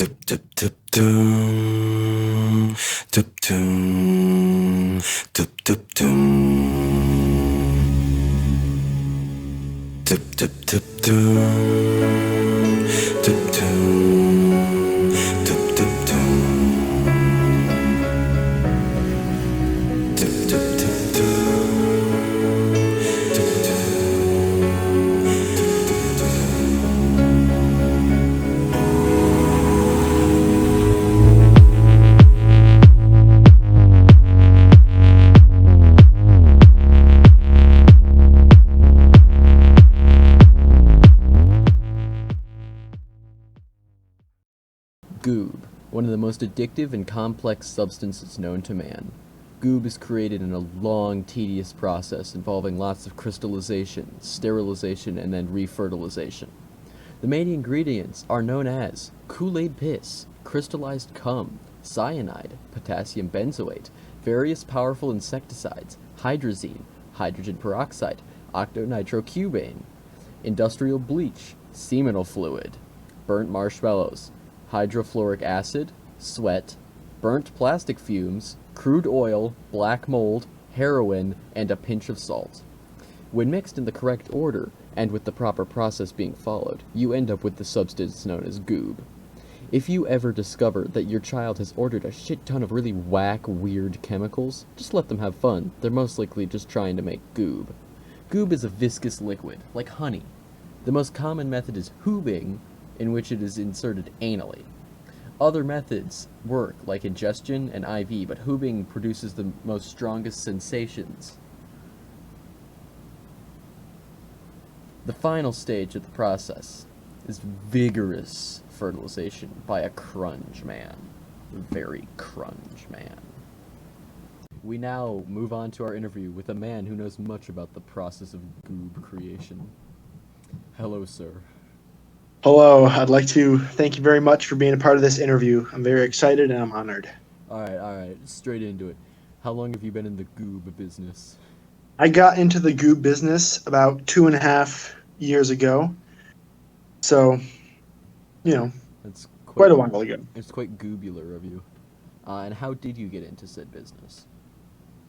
Dip dip dip doom, dip doom, dip dip doom, dip dip dip doom, dip doom, dip dip doom, dip dip dip doom, dip Goob, one of the most addictive and complex substances known to man. Goob is created in a long, tedious process involving lots of crystallization, sterilization, and then refertilization. The main ingredients are known as Kool-Aid piss, crystallized cum, cyanide, potassium benzoate, various powerful insecticides, hydrazine, hydrogen peroxide, octonitrocubane, industrial bleach, seminal fluid, burnt marshmallows, hydrofluoric acid, sweat, burnt plastic fumes, crude oil, black mold, heroin, and a pinch of salt. When mixed in the correct order, and with the proper process being followed, you end up with the substance known as Goob. If you ever discover that your child has ordered a shit ton of really whack, weird chemicals, just let them have fun. They're most likely just trying to make Goob. Goob is a viscous liquid, like honey. The most common method is hoobing, in which it is inserted anally. Other methods work, like ingestion and IV, but hoobing produces the most strongest sensations. The final stage of the process is vigorous fertilization by a crunge man. Very crunge man. We now move on to our interview with a man who knows much about the process of Goob creation. Hello, sir. Hello, I'd like to thank you very much for being a part of this interview. I'm very excited and I'm honored. Alright, straight into it. How long have you been in the Goob business? I got into the Goob business about 2.5 years ago. So, That's quite a while ago. It's quite goobular of you. And how did you get into said business?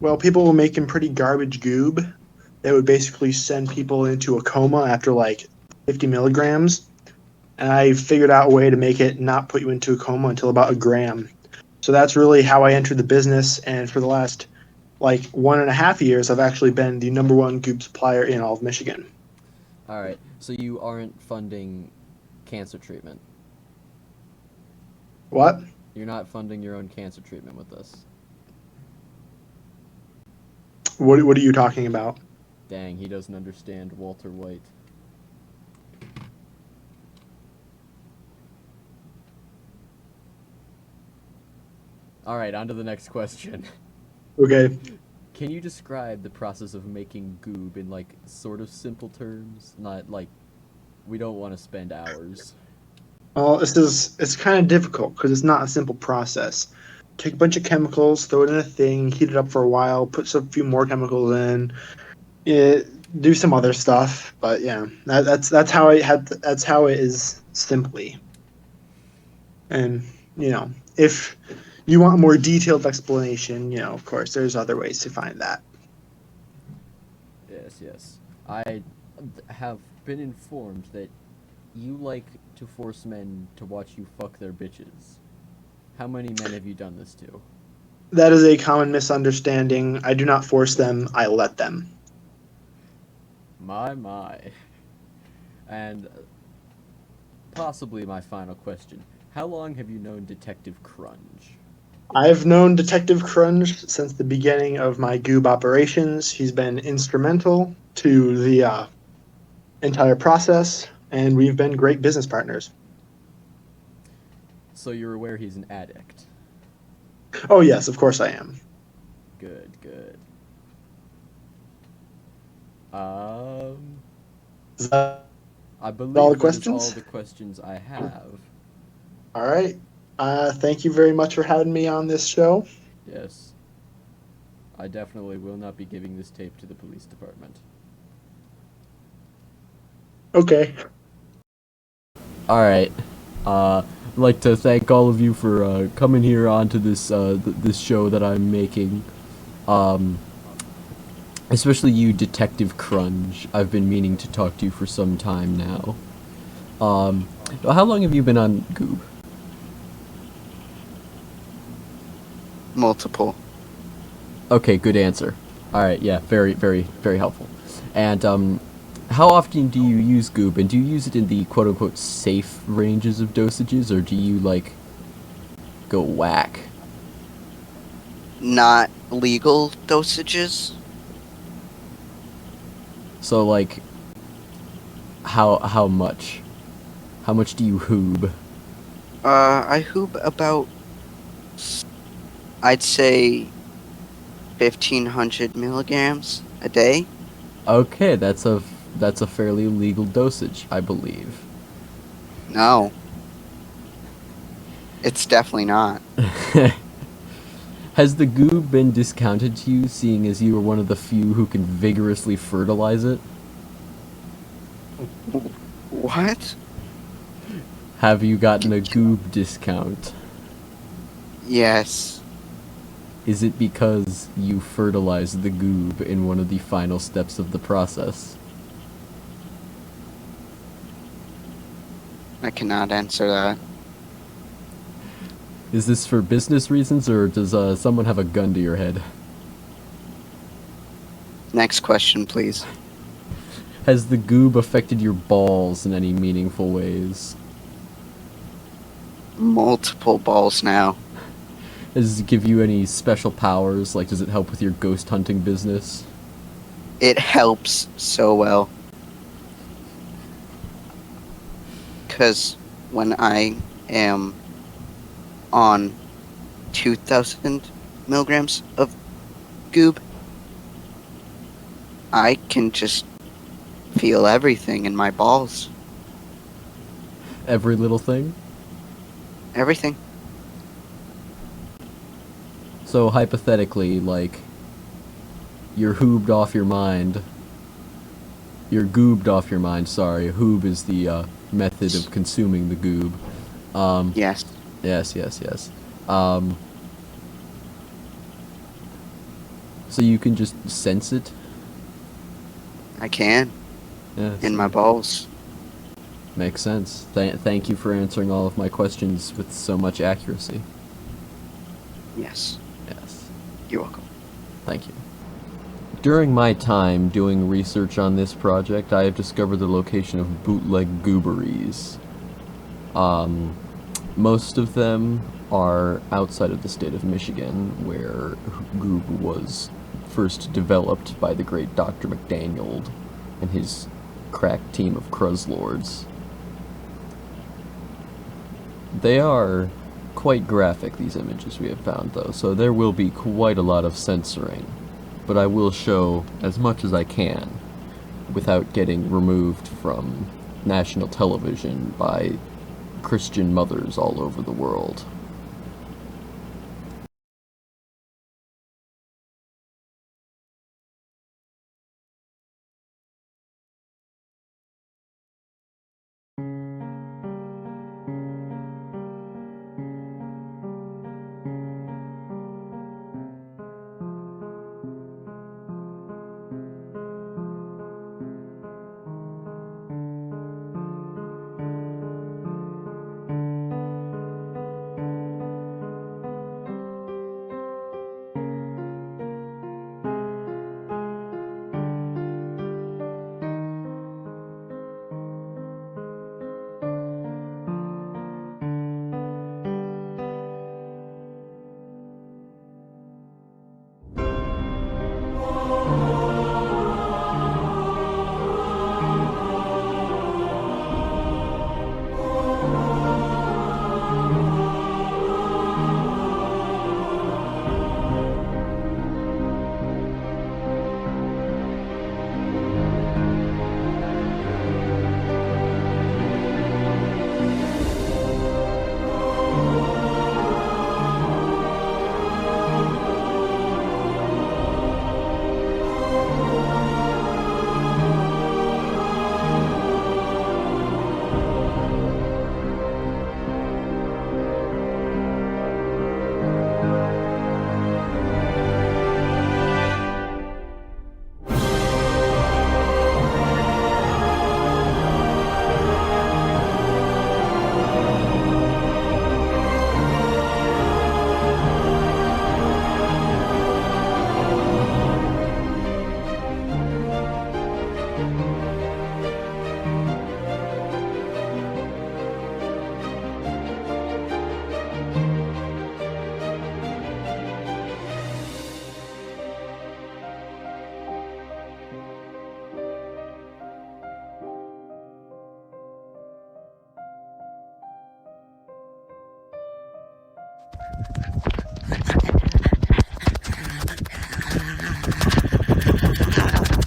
Well, people were making pretty garbage Goob. They would basically send people into a coma after like 50 milligrams. And I figured out a way to make it not put you into a coma until about a gram. So that's really how I entered the business. And for the last 1.5 years, I've actually been the number one Goob supplier in all of Michigan. Alright, so you aren't funding cancer treatment? What? You're not funding your own cancer treatment with this? What are you talking about? Dang, he doesn't understand Walter White. Alright, on to the next question. Okay. Can you describe the process of making Goob in, sort of simple terms? Not, we don't want to spend hours. Well, it's kind of difficult because it's not a simple process. Take a bunch of chemicals, throw it in a thing, heat it up for a while, put a few more chemicals in, do some other stuff. But yeah, that's how it is simply. And if you want a more detailed explanation, of course, there's other ways to find that. Yes. I have been informed that you like to force men to watch you fuck their bitches. How many men have you done this to? That is a common misunderstanding. I do not force them, I let them. My. And possibly my final question. How long have you known Detective Crunge? I've known Detective Crunge since the beginning of my Goob operations. He's been instrumental to the entire process, and we've been great business partners. So you're aware he's an addict? Oh yes, of course I am. Good. Is that I believe all the that is questions? all the questions I have. All right. Thank you very much for having me on this show. Yes. I definitely will not be giving this tape to the police department. Okay. Alright. I'd like to thank all of you for coming here onto this this show that I'm making. Especially you, Detective Crunge. I've been meaning to talk to you for some time now. How long have you been on Goob? Multiple. Okay, good answer. Alright, yeah, very, very, very helpful. And, how often do you use Goob, and do you use it in the quote-unquote safe ranges of dosages, or do you, like, go whack? Not legal dosages. So, like, how much? How much do you hoob? I hoop about, I'd say, 1,500 milligrams a day. Okay, that's a fairly legal dosage, I believe. No. It's definitely not. Has the Goob been discounted to you, seeing as you are one of the few who can vigorously fertilize it? What? Have you gotten a Goob discount? Yes. Is it because you fertilized the Goob in one of the final steps of the process? I cannot answer that. Is this for business reasons, or does someone have a gun to your head? Next question, please. Has the Goob affected your balls in any meaningful ways? Multiple balls now. Does it give you any special powers? Like, does it help with your ghost hunting business? It helps so well. Because when I am on 2,000 milligrams of Goob, I can just feel everything in my balls. Every little thing? Everything. So, hypothetically, like, you're hoobed off your mind. You're goobed off your mind, sorry. Hoob is the method of consuming the Goob. Yes. Yes. So you can just sense it? I can. Yes. In my balls. Makes sense. Thank you for answering all of my questions with so much accuracy. Yes. Yes. You're welcome. Thank you. During my time doing research on this project, I have discovered the location of bootleg gooberies. Most of them are outside of the state of Michigan, where Goob was first developed by the great Dr. McDanield and his crack team of Cruzlords. They are quite graphic, these images we have found, though, so there will be quite a lot of censoring. But I will show as much as I can without getting removed from national television by Christian mothers all over the world.